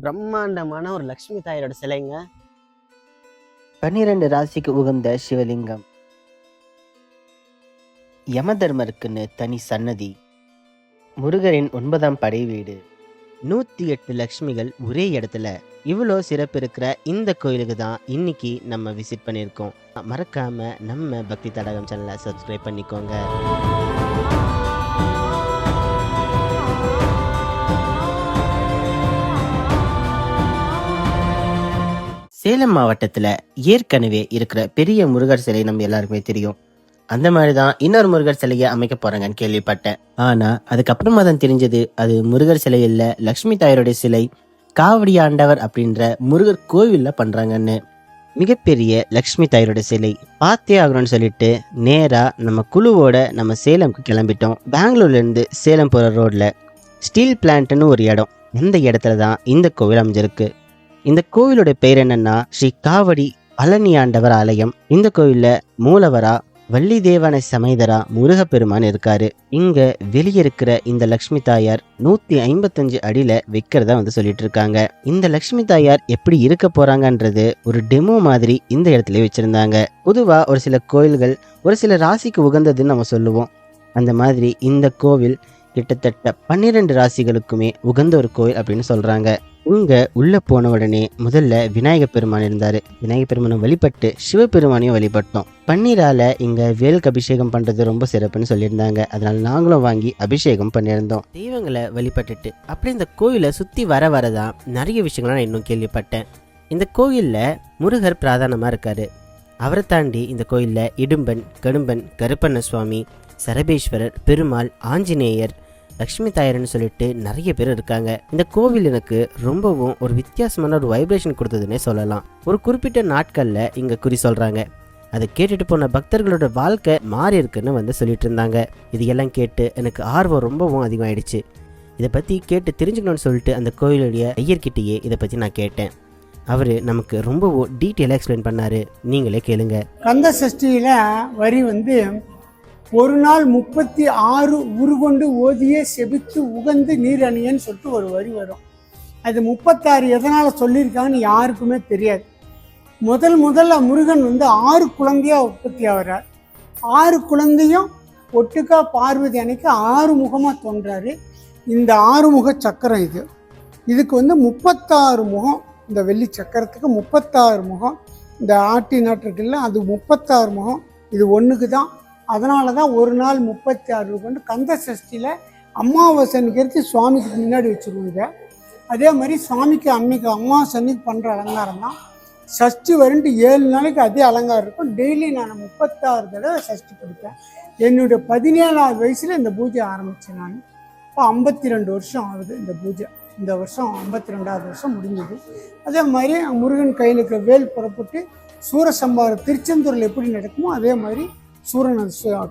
பிரம்மாண்டமான ஒரு லக்ஷ்மி தாயரோட சிலைங்க. 12 ராசிக்கு உகந்த சிவலிங்கம். யமதர்மருக்குன்னு தனி சன்னதி. முருகரின் 9ஆம் படை வீடு. 108 லக்ஷ்மிகள் ஒரே இடத்துல. இவ்வளோ சிறப்பு இருக்கிற இந்த கோயிலுக்கு தான் இன்னைக்கு நம்ம விசிட் பண்ணியிருக்கோம். மறக்காம நம்ம பக்தி தடாகம் சேனலை சப்ஸ்கிரைப் பண்ணிக்கோங்க. சேலம் மாவட்டத்துல ஏற்கனவே இருக்கிற பெரிய முருகர் சிலை நம்ம எல்லாருக்குமே தெரியும். அந்த மாதிரிதான் இன்னொரு முருகர் சிலையை அமைக்க போறாங்கன்னு கேள்விப்பட்டேன். ஆனா அதுக்கப்புறமா தான் தெரிஞ்சது அது முருகர் சிலை இல்ல, லக்ஷ்மி தாயருடைய சிலை காவடி ஆண்டவர் அப்படின்ற முருகர் கோவில்ல பண்றாங்கன்னு. மிகப்பெரிய லக்ஷ்மி தாயரோட சிலை பார்த்தே ஆகணும்னு சொல்லிட்டு நேரா நம்ம குழுவோட நம்ம சேலம்க்கு கிளம்பிட்டோம். பெங்களூர்ல இருந்து சேலம் போற ரோட்ல ஸ்டீல் பிளான்ட்னு ஒரு இடம், அந்த இடத்துல தான் இந்த கோவில் அமைஞ்சிருக்கு. இந்த கோவிலோட பேர் என்னன்னா ஸ்ரீ காவடி பழனி ஆண்டவர் ஆலயம். இந்த கோவில்ல மூலவரா வள்ளி தேவனை சமேதரா முருகப்பெருமான் இருக்காரு. இங்க வெளியே இருக்கிற இந்த லக்ஷ்மி தாயார் 155 அடியில வைக்கிறதா சொல்லிட்டு இருக்காங்க. இந்த லக்ஷ்மி தாயார் எப்படி இருக்க போறாங்கன்றது ஒரு டெமோ மாதிரி இந்த இடத்துல வச்சிருந்தாங்க. பொதுவா ஒரு சில கோயில்கள் ஒரு சில ராசிக்கு உகந்ததுன்னு நம்ம சொல்லுவோம். அந்த மாதிரி இந்த கோவில் கிட்டத்தட்ட 12 ராசிகளுக்குமே உகந்த ஒரு கோயில் அப்படின்னு சொல்றாங்க. இங்க உள்ள போன உடனே முதல்ல விநாயகர் பெருமான் இருந்தாரு. விநாயகர் பெருமானை வழிபட்டு சிவபெருமானையும் வழிபட்டோம். பன்னீரால இங்க வேலுக்கு அபிஷேகம் பண்றது ரொம்ப சிறப்புன்னு சொல்லியிருந்தாங்க. அதனால நாங்களும் வாங்கி அபிஷேகம் பண்ணியிருந்தோம். தெய்வங்களை வழிபட்டுட்டு அப்படி இந்த கோயிலை சுத்தி வரதான் நிறைய விஷயங்களை நான் இன்னும் கேள்விப்பட்டேன். இந்த கோயில்ல முருகர் பிரதானமா இருக்காரு. அவரை தாண்டி இந்த கோயில்ல இடும்பன், கடும்பன், கருப்பண்ண சுவாமி, சரபேஸ்வரர், பெருமாள், ஆஞ்சநேயர், லக்ஷ்மி தாயர்னு சொல்லிட்டு நிறைய பேர் இருக்காங்க. இந்த கோவில் எனக்கு ரொம்பவும் ஒரு வித்தியாசமான ஒரு வைப்ரேஷன் கொடுத்ததுன்னே சொல்லலாம். ஒரு குறிப்பிட்ட நாட்கள்ல இங்க குறி சொல்றாங்க. அதை கேட்டுட்டு போன பக்தர்களோட வாழ்க்கை மாறி இருக்குன்னு சொல்லிட்டு இருந்தாங்க. இது எல்லாம் கேட்டு எனக்கு ஆர்வம் ரொம்பவும் அதிகமாயிடுச்சு. இதை பத்தி கேட்டு தெரிஞ்சுக்கணும்னு சொல்லிட்டு அந்த கோயிலுடைய ஐயர்கிட்டயே இதை பத்தி நான் கேட்டேன். அவரு நமக்கு ரொம்பவும் டீட்டெயிலாக எக்ஸ்பிளைன் பண்ணாரு. நீங்களே கேளுங்க. கந்த சஷ்டியில வரி ஒரு நாள் 36 உருகொண்டு ஓதியே செபித்து உகந்து நீர் அணியன்னு சொல்லிட்டு ஒரு வரி வரும். அது 36 எதனால் சொல்லியிருக்காங்கன்னு யாருக்குமே தெரியாது. முதல்ல முருகன் 6 குழந்தையா உற்பத்தி ஆகிறார். 6 குழந்தையும் ஒட்டுக்கா பார்வதி அன்னைக்கு 6 முகமாக தோன்றாரு. இந்த 6 முக சக்கரம் இதுக்கு 36 முகம். இந்த வெள்ளி சக்கரத்துக்கு 36 முகம். இந்த ஆட்டி நாட்டுக்குள்ள அது 36 முகம். இது ஒன்றுக்கு தான். அதனால தான் ஒரு நாள் 36 கொண்டு கந்த சஷ்டியில் அமாவாசைக்கு சுவாமிக்கு முன்னாடி வச்சுருவோம். அதே மாதிரி சுவாமிக்கு அன்னைக்கு அமாவாசை அன்னைக்கு பண்ணுற அலங்காரம் தான். சஷ்டி வருன்ட்டு 7 நாளைக்கு அதே அலங்காரம் இருக்கும். டெய்லி நான் 36 தடவை சஷ்டி படிப்பேன். என்னுடைய 17ஆவது வயசில் இந்த பூஜை ஆரம்பித்தேன். நான் இப்போ 52 வருஷம் ஆகுது இந்த பூஜை. இந்த வருஷம் 52ஆவது வருஷம் முடிஞ்சது. அதே மாதிரி முருகன் கையில் இருக்கிற வேல் புறப்பட்டு சூரசம்பாரம் திருச்செந்தூரில் எப்படி நடக்குமோ அதே மாதிரி சூரனை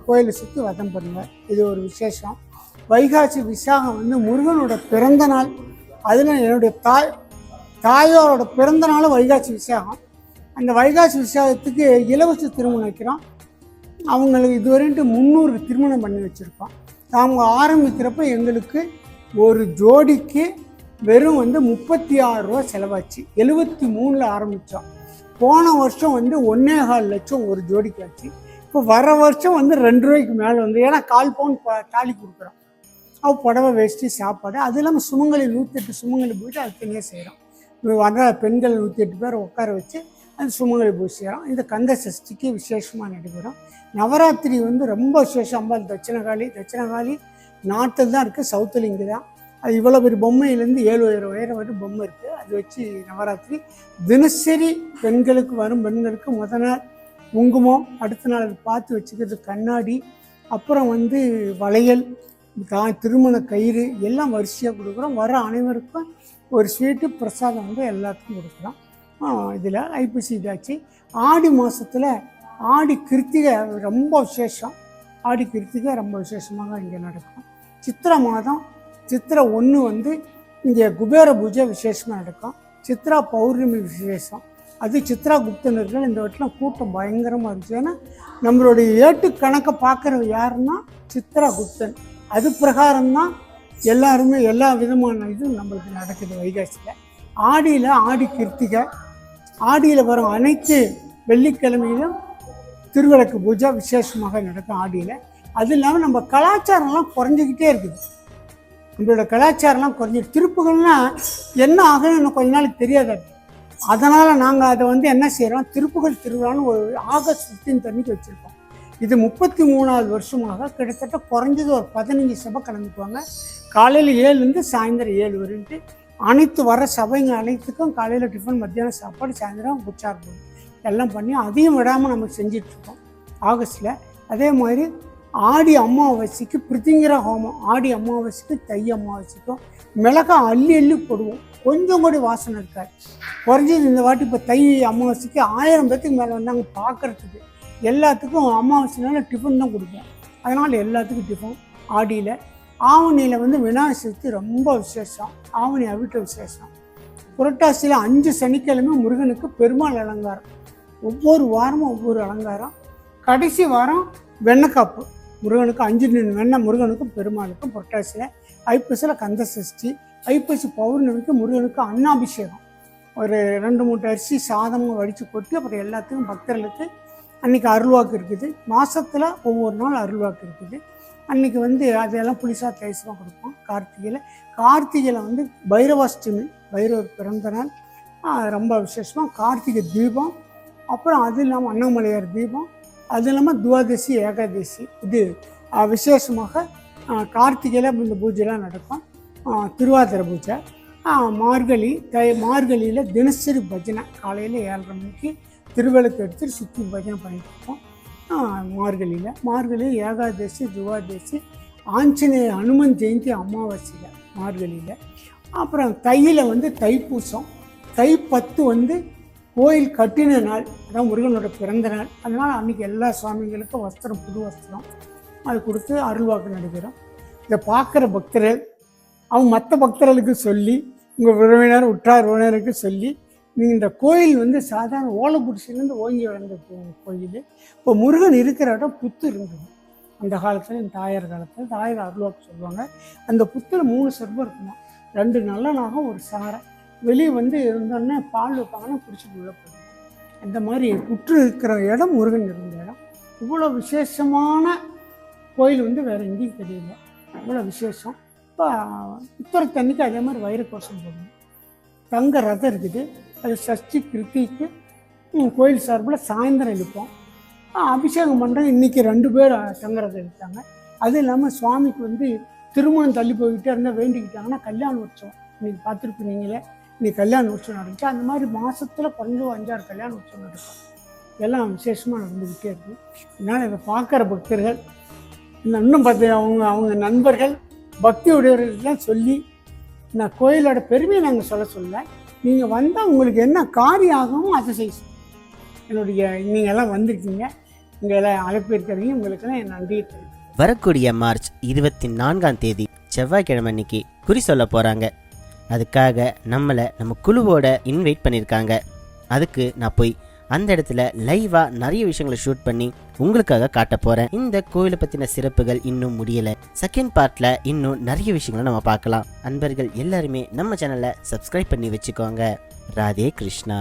கோயிலை சுற்றி வதம் பண்ணுவார். இது ஒரு விசேஷம். வைகாசி விசாகம் முருகனோட பிறந்த நாள். அதில் என்னுடைய தாயோரோட பிறந்த நாளும் வைகாசி விசாகம். அந்த வைகாசி விசாகத்துக்கு இலவச திருமணம் வைக்கிறோம். அவங்களுக்கு இதுவரைட்டு 300 திருமணம் பண்ணி வச்சுருக்கோம். அவங்க ஆரம்பிக்கிறப்ப எங்களுக்கு ஒரு ஜோடிக்கு வெறும் 36 ரூபா செலவாச்சு. 73ல் ஆரம்பித்தோம். போன வருஷம் 1.25 லட்சம் ஒரு ஜோடிக்கு ஆச்சு. இப்போ வர வருஷம் 2 ரூபாய்க்கு மேலே ஏன்னா 1/4 பவுன் தாலி கொடுக்குறோம். புடவை வேஷ்டி சாப்பாடு. அது இல்லாமல் சுமங்கலி 108 சுமங்கலி போயிட்டு அது தனியாக செய்கிறோம். வர பெண்கள் 108 பேர் உட்கார வச்சு அது சுமங்கலி போய் செய்கிறோம். இந்த கந்த சஷ்டிக்கு விசேஷமாக நடைபெறும். நவராத்திரி ரொம்ப விசேஷம். அம்பாள் தட்சிணகாளி நாட்டில் தான் இருக்குது, சவுத்தில் இங்கே தான். அது இவ்வளோ பெரிய பொம்மையிலேருந்து 7 உயரம் வரைக்கும் பொம்மை இருக்குது. அது வச்சு நவராத்திரி தினசரி பெண்களுக்கு வரும் பெண்களுக்கு முதல் நாள் குங்குமம், அடுத்த நாள் பார்த்து வச்சுக்கிறது கண்ணாடி, அப்புறம் வளையல், திருமண கயிறு எல்லாம் வரிசையாக கொடுக்குறோம். வர அனைவருக்கும் ஒரு ஸ்வீட்டு பிரசாதம் எல்லாத்துக்கும் கொடுக்குறோம். இதில் ஐப்பசி இதாச்சு. ஆடி மாதத்தில் ஆடி கிருத்திகை ரொம்ப விசேஷம். ஆடி கிருத்திகை ரொம்ப விசேஷமாக இங்கே நடக்கும். சித்திரை மாதம் சித்திரை 1 இங்கே குபேர பூஜை விசேஷமாக நடக்கும். சித்ரா பௌர்ணமி விசேஷம். அது சித்ரா குப்தனர்கள் இந்த வட்டில் கூட்டம் பயங்கரமாக இருந்துச்சு. ஏன்னா நம்மளுடைய ஏட்டு கணக்கை பார்க்குறது யாருன்னா சித்ரா குப்தன். அது பிரகாரம்தான் எல்லாருமே எல்லா விதமான இதுவும் நம்மளுக்கு நடக்குது வைகாசியில். ஆடியில் ஆடி கிருத்திகை, ஆடியில் வரும் அனைத்து வெள்ளிக்கிழமையிலும் திருவிளக்கு பூஜை விசேஷமாக நடக்கும் ஆடியில். அது இல்லாமல் நம்ம கலாச்சாரம்லாம் குறைஞ்சிக்கிட்டே இருக்குது. நம்மளோட கலாச்சாரம்லாம் குறைஞ்சி திருப்புகள்னால் என்ன ஆகுன்னு இன்னும் கொஞ்ச நாளைக்கு தெரியாது. அதனால் நாங்கள் அதை வந்து என்ன செய்கிறோம், திருப்புகழ் திருவிழான்னு ஒரு ஆகஸ்ட் 15 அன்னைக்கு வச்சுருக்கோம். இது 33வது வருஷமாக கிட்டத்தட்ட குறைஞ்சது ஒரு 15 சபை கலந்துக்குவாங்க. காலையில் 7லேருந்து சாயந்தரம் 7 வரைன்ட்டு அனைத்து வர சபைங்க அனைத்துக்கும் காலையில் டிஃபன், மத்தியானம் சாப்பாடு, சாயந்தரம் உற்சாகம் எல்லாம் பண்ணி அதையும் விடாமல் நம்ம செஞ்சிட்ருக்கோம் ஆகஸ்ட்டில். அதே மாதிரி ஆடி அமாவாசைக்கு பிரித்திங்கிற ஹோமம், ஆடி அமாவாசைக்கு தை அமாவாசைக்கும் மிளகாய் அள்ளி அள்ளி போடுவோம். கொஞ்சம் கூட வாசனை இருக்காது. குறைஞ்சது இந்த வாட்டி இப்போ தை அமாவாசைக்கு 1000 பேர்த்துக்கு மேலே வந்தாங்க பார்க்குறதுக்கு. எல்லாத்துக்கும் அமாவாசைனால டிஃபன் தான் கொடுப்போம். அதனால் எல்லாத்துக்கும் டிஃபன். ஆடியில் ஆவணியில் வந்து விநாயகர் சதுர்த்தி ரொம்ப விசேஷம். ஆவணி அவிட்ட விசேஷம். புரட்டாசியில் 5 சனிக்கிழமை முருகனுக்கு பெருமாள் அலங்காரம். ஒவ்வொரு வாரமும் ஒவ்வொரு அலங்காரம். கடைசி வாரம் வெண்ணக்காப்பு முருகனுக்கு 5 வெண்ணெய் முருகனுக்கும் பெருமாளுக்கும் புரட்டாசியில். ஐப்பசியில் கந்த சஷ்டி. ஐப்பசி பௌர்ணமிக்கு முருகனுக்கு அன்னாபிஷேகம். ஒரு 2 மூட்டை அரிசி சாதமும் வடித்து கொட்டி அப்புறம் எல்லாத்துக்கும் பக்தர்களுக்கு அன்றைக்கி அருள்வாக்கு இருக்குது. மாதத்தில் ஒவ்வொரு நாள் அருள்வாக்கு இருக்குது. அன்றைக்கி வந்து அதெல்லாம் புளிசா தயசமாக கொடுப்போம். கார்த்திகையில் வந்து பைரவாஷ்டமி, பைரவர் பிறந்த நாள் ரொம்ப விசேஷமாக. கார்த்திகை தீபம், அப்புறம் அது இல்லாமல் அண்ணாமலையார் தீபம், அது இல்லாமல் துவாதசி, ஏகாதசி இது விசேஷமாக கார்த்திகையில் இந்த பூஜைலாம் நடக்கும். திருவாதிரை பூஜை, மார்கழியில் தினசரி பஜனை காலையில் 7:30 மணிக்கு திருவிளக்கு எடுத்துட்டு சுற்றி பஜனை பண்ணிட்டு இருக்கோம். மார்கழியில் ஏகாதசி, துவாதசி, ஆஞ்சநேய ஹனுமன் ஜெயந்தி அமாவாசையில் மார்கழியில். அப்புறம் தையில் வந்து தைப்பூசம். தை 10 வந்து கோயில் கட்டின நாள், அதான் முருகனோட பிறந்த நாள். அதனால் அன்றைக்கி எல்லா சுவாமிகளுக்கும் வஸ்திரம், புது வஸ்திரம் அது கொடுத்து அருள்வாக்கு நடைபெறும். இதை பார்க்குற பக்தர்கள் அவங்க மற்ற பக்தர்களுக்கு சொல்லி, உங்கள் உறவினர் உற்றார் உறவினருக்கு சொல்லி, நீங்கள் இந்த கோயில் வந்து சாதாரண ஓலைக்குடிசிலேருந்து ஓங்கி வளர்ந்த கோயில். இப்போ முருகன் இருக்கிற இடம் புத்து இருந்தது அந்த காலத்தில். இந்த தாயார் காலத்தில் தாயார் அருள்வாக்கு சொல்லுவாங்க. அந்த புத்தில் 3 சொர்பம் இருக்குமா, 2 நல்லனாக ஒரு சாரை. வெளியே வந்து இருந்தோடனே பால் வைப்பாங்கன்னா குடிச்சிட்டு உள்ள போடுவோம். அந்த மாதிரி புற்று இருக்கிற இடம் முருகன் இருந்த இடம். இவ்வளோ விசேஷமான கோயில் வந்து வேறு எங்கேயும் தெரியல. இவ்வளோ விசேஷம். இப்போ உத்தரத்தன்னைக்கு அதே மாதிரி வைரக்கோஷம் போடணும். தங்க ரதம் இருக்குது. அது சஷ்டி கிருத்திக்கு கோயில் சார்பில் சாயந்தரம் எழுப்போம். அபிஷேகம் பண்ணுறது இன்றைக்கி 2 பேர் தங்க ரதம் எடுத்தாங்க. அது இல்லாமல் சுவாமிக்கு வந்து திருமணம் தள்ளி போய்கிட்டே இருந்தால் வேண்டிக்கிட்டாங்கன்னா கல்யாண உற்சவம் இன்றைக்கி பார்த்துருப்பீங்களே, இன்றைக்கி கல்யாண உற்சவம் நடந்துச்சு. அந்த மாதிரி மாதத்தில் குறைஞ்ச 5-6 கல்யாண உற்சவம் நடக்கும். எல்லாம் விசேஷமாக நடந்துக்கிட்டே இருக்கும். அதனால் இதை பார்க்குற பக்தர்கள் இன்னும் பார்த்து அவங்க நண்பர்கள் பக்தி உடையவர்கள்லாம் சொல்லி நான் கோயிலோட பெருமையை நாங்கள் சொல்ல நீங்கள் வந்தால் உங்களுக்கு என்ன காரியம் ஆகுமோ அதை செய்ய. என்னுடைய நீங்கள் எல்லாம் வந்திருக்கீங்க, இங்கே எல்லாம் அழைப்பு இருக்கிறீங்க, உங்களுக்கெல்லாம் என் நன்றியை தெரியும். வரக்கூடிய மார்ச் 24ஆம் தேதி செவ்வாய்க்கிழமை அன்னைக்கு குறி சொல்ல போகிறாங்க. அதுக்காக நம்ம குழுவோட இன்வைட் பண்ணியிருக்காங்க. அதுக்கு நான் போய் அந்த இடத்துல லைவாக நிறைய விஷயங்களை ஷூட் பண்ணி உங்களுக்காக காட்ட போகிறேன். இந்த கோயிலை பற்றின சிறப்புகள் இன்னும் முடியலை. செகண்ட் பார்ட்டில் இன்னும் நிறைய விஷயங்களை நம்ம பார்க்கலாம். அன்பர்கள் எல்லாருமே நம்ம சேனலை சப்ஸ்கிரைப் பண்ணி வச்சுக்கோங்க. ராதே கிருஷ்ணா.